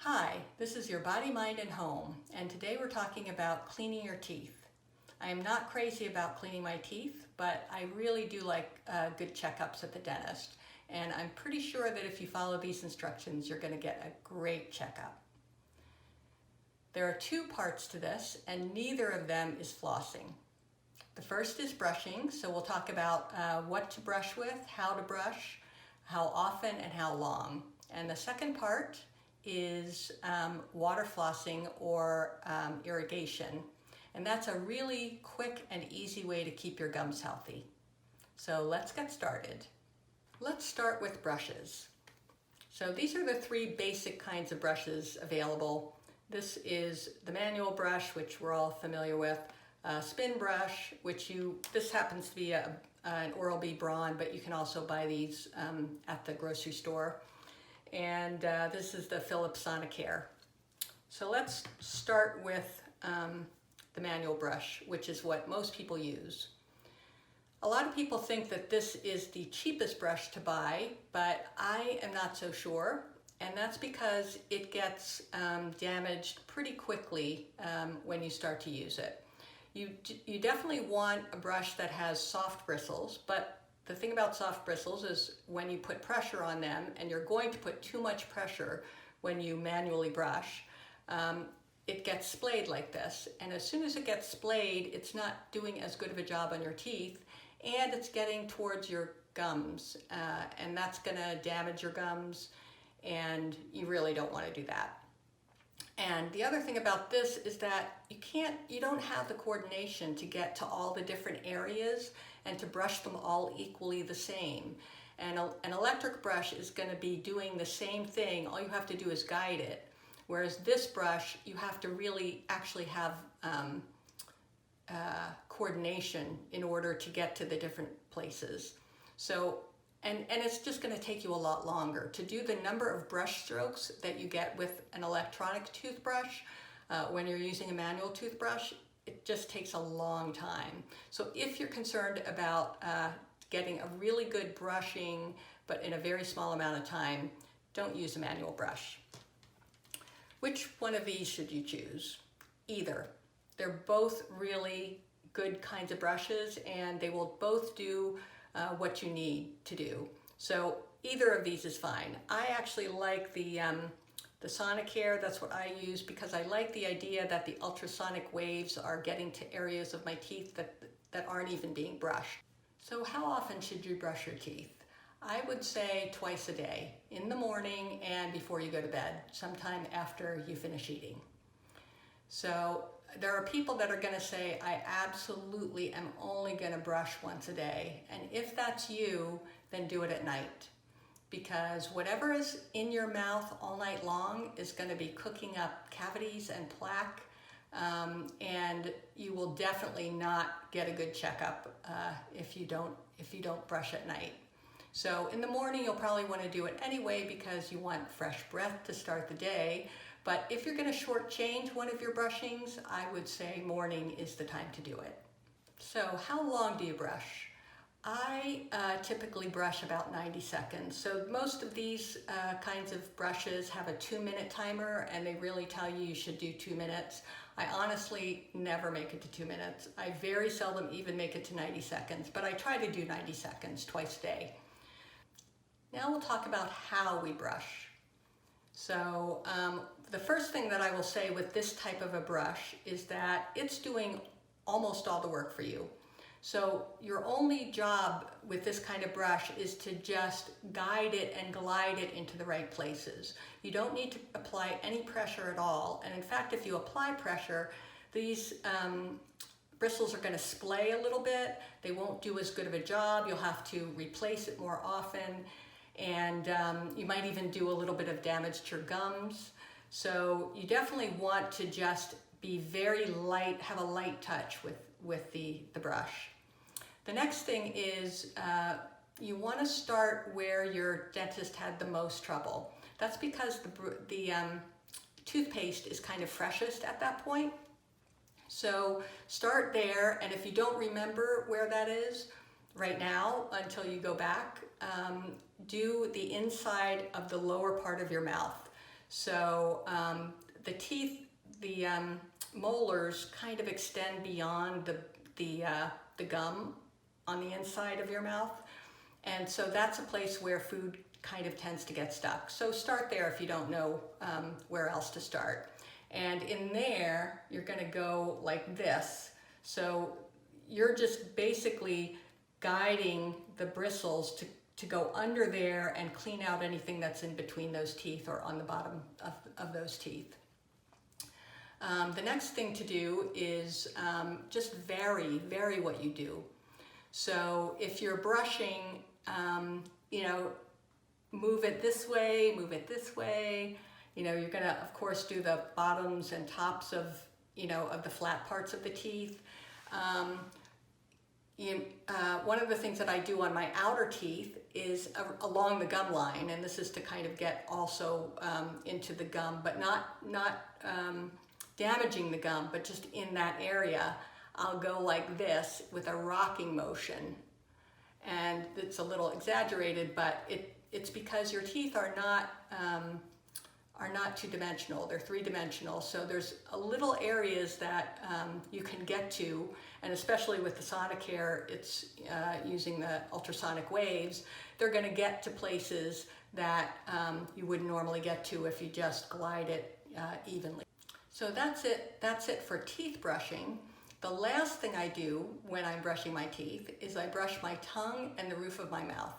Hi, this is Your Body, Mind, and Home, and today we're talking about cleaning your teeth. I am not crazy about cleaning my teeth, but I really do like good checkups at the dentist, and I'm pretty sure that if you follow these instructions, you're going to get a great checkup. There are two parts to this, and neither of them is flossing. The first is brushing, so we'll talk about what to brush with, how to brush, how often, and how long. And the second part is water flossing or irrigation. And that's a really quick and easy way to keep your gums healthy. So let's get started. Let's start with brushes. So these are the three basic kinds of brushes available. This is the manual brush, which we're all familiar with, spin brush, this happens to be an Oral-B Braun, but you can also buy these at the grocery store. And this is the Philips Sonicare. So let's start with the manual brush, which is what most people use. A lot of people think that this is the cheapest brush to buy, but I am not so sure. And that's because it gets damaged pretty quickly when you start to use it. You definitely want a brush that has soft bristles, but the thing about soft bristles is when you put pressure on them, and you're going to put too much pressure when you manually brush, it gets splayed like this. And as soon as it gets splayed, it's not doing as good of a job on your teeth, and it's getting towards your gums, and that's gonna damage your gums, and you really don't wanna do that. And the other thing about this is that you don't have the coordination to get to all the different areas and to brush them all equally the same. And an electric brush is going to be doing the same thing. All you have to do is guide it. Whereas this brush, you have to really actually have coordination in order to get to the different places. So, and it's just going to take you a lot longer. To do the number of brush strokes that you get with an electronic toothbrush when you're using a manual toothbrush, it just takes a long time. So if you're concerned about getting a really good brushing, but in a very small amount of time, don't use a manual brush. Which one of these should you choose? Either. They're both really good kinds of brushes, and they will both do what you need to do. So either of these is fine. I actually like the Sonicare. That's what I use because I like the idea that the ultrasonic waves are getting to areas of my teeth that aren't even being brushed. So how often should you brush your teeth? I would say twice a day, in the morning and before you go to bed, sometime after you finish eating. So there are people that are going to say, I absolutely am only going to brush once a day. And if that's you, then do it at night. Because whatever is in your mouth all night long is going to be cooking up cavities and plaque, and you will definitely not get a good checkup if you don't brush at night. So in the morning, you'll probably want to do it anyway because you want fresh breath to start the day. But if you're going to shortchange one of your brushings, I would say morning is the time to do it. So how long do you brush? I typically brush about 90 seconds. So most of these kinds of brushes have a 2-minute timer, and they really tell you should do 2 minutes. I honestly never make it to 2 minutes. I very seldom even make it to 90 seconds, but I try to do 90 seconds twice a day. Now we'll talk about how we brush. So the first thing that I will say with this type of a brush is that it's doing almost all the work for you. So your only job with this kind of brush is to just guide it and glide it into the right places. You don't need to apply any pressure at all. And in fact, if you apply pressure, these bristles are going to splay a little bit. They won't do as good of a job. You'll have to replace it more often. And you might even do a little bit of damage to your gums. So you definitely want to just be very light, have a light touch with the brush. The next thing is you want to start where your dentist had the most trouble. That's because the toothpaste is kind of freshest at that point. So start there, and if you don't remember where that is right now until you go back, do the inside of the lower part of your mouth. So the teeth, the molars kind of extend beyond the gum on the inside of your mouth. And so that's a place where food kind of tends to get stuck. So start there if you don't know where else to start. And in there, you're gonna go like this. So you're just basically guiding the bristles to go under there and clean out anything that's in between those teeth or on the bottom of those teeth. The next thing to do is just vary what you do. So if you're brushing, you know, move it this way, move it this way. You know, you're gonna, of course, do the bottoms and tops of, you know, of the flat parts of the teeth. One of the things that I do on my outer teeth is along the gum line, and this is to kind of get also into the gum, but not damaging the gum, but just in that area. I'll go like this with a rocking motion. And it's a little exaggerated, but it's because your teeth are not two-dimensional, they're three-dimensional. So there's a little areas that you can get to, and especially with the Sonicare, it's using the ultrasonic waves, they're gonna get to places that you wouldn't normally get to if you just glide it evenly. So that's it for teeth brushing. The last thing I do when I'm brushing my teeth is I brush my tongue and the roof of my mouth.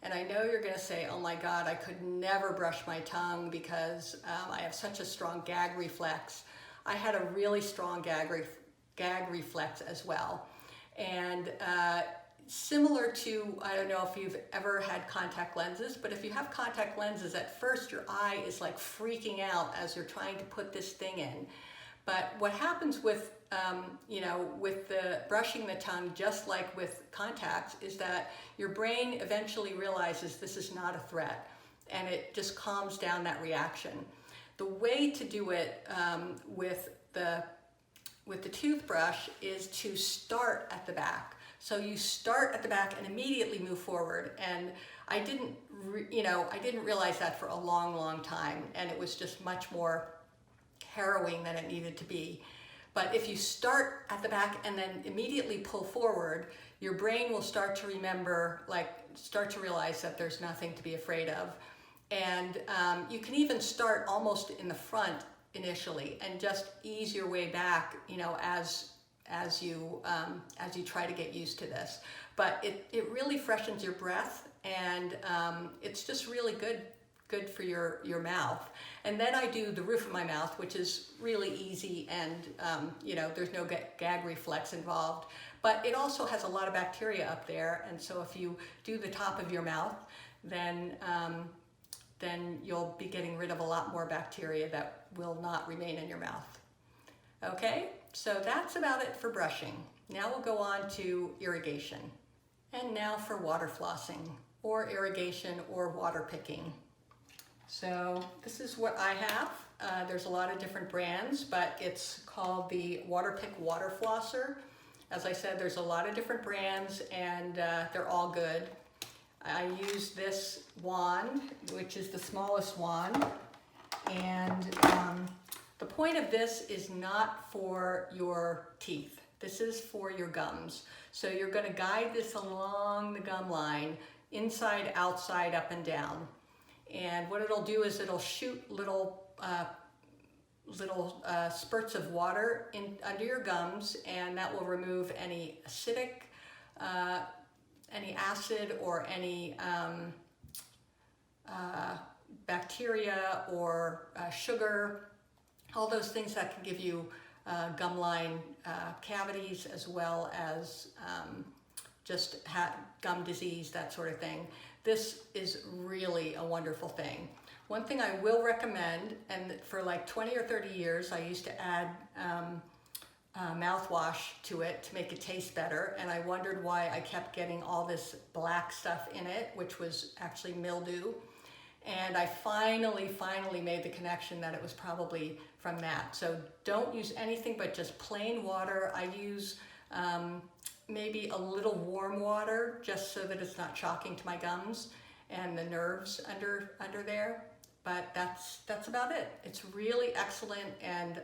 And I know you're gonna say, oh my God, I could never brush my tongue because I have such a strong gag reflex. I had a really strong gag reflex as well. And similar to, I don't know if you've ever had contact lenses, but if you have contact lenses, at first your eye is like freaking out as you're trying to put this thing in. But what happens with, you know, with the brushing the tongue, just like with contacts, is that your brain eventually realizes this is not a threat, and it just calms down that reaction. The way to do it with the toothbrush is to start at the back. So you start at the back and immediately move forward. And I didn't realize that for a long time, and it was just much more harrowing than it needed to be. But if you start at the back and then immediately pull forward, your brain will start to remember, start to realize that there's nothing to be afraid of. And you can even start almost in the front initially and just ease your way back, you know, as you try to get used to this. But it really freshens your breath, and it's just really good for your mouth. And then I do the roof of my mouth, which is really easy, and you know, there's no gag reflex involved, but it also has a lot of bacteria up there. And so if you do the top of your mouth, then you'll be getting rid of a lot more bacteria that will not remain in your mouth. Okay, so that's about it for brushing. Now we'll go on to irrigation. And now for water flossing, or irrigation, or water picking. So this is what I have. There's a lot of different brands, but it's called the Waterpik Water Flosser. As I said, there's a lot of different brands, and they're all good. I use this wand, which is the smallest wand, and the point of this is not for your teeth. This is for your gums. So you're going to guide this along the gum line, inside, outside, up and down. And what it'll do is it'll shoot little spurts of water under your gums, and that will remove any acidic, any acid, or any bacteria or sugar, all those things that can give you gum line cavities, as well as just gum disease, that sort of thing. This is really a wonderful thing. One thing I will recommend, and for like 20 or 30 years, I used to add mouthwash to it to make it taste better, and I wondered why I kept getting all this black stuff in it, which was actually mildew. And I finally made the connection that it was probably from that. So don't use anything but just plain water. I use maybe a little warm water, just so that it's not shocking to my gums and the nerves under there. But that's about it. It's really excellent, and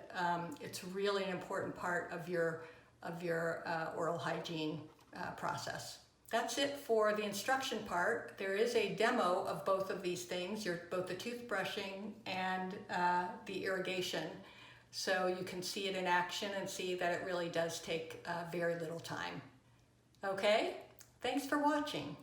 it's really an important part of your oral hygiene process. That's it for the instruction part. There is a demo of both of these things, both the toothbrushing and the irrigation. So you can see it in action and see that it really does take very little time. Okay, thanks for watching.